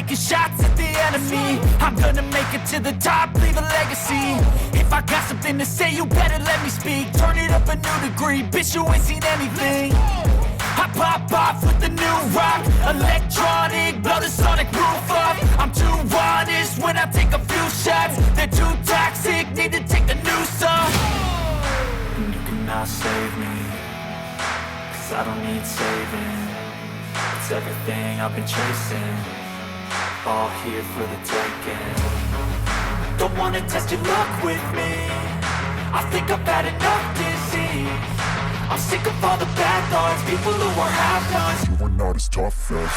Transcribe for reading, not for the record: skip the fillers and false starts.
taking shots at the enemy. I'm gonna make it to the top, leave a legacy. If I got something to say, you better let me speak. Turn it up a new degree, bitch, you ain't seen anything. I pop off with the new rock, electronic, blow the sonic roof up. I'm too honest when I take a few shots. They're too toxic, need to take the noose off. And you cannot save me, cause I don't need saving. It's everything I've been chasing, all here for the taking. Don't wanna test your luck with me, I think I've had enough disease. I'm sick of all the bad thoughts, people who are half-nots. You are not as tough as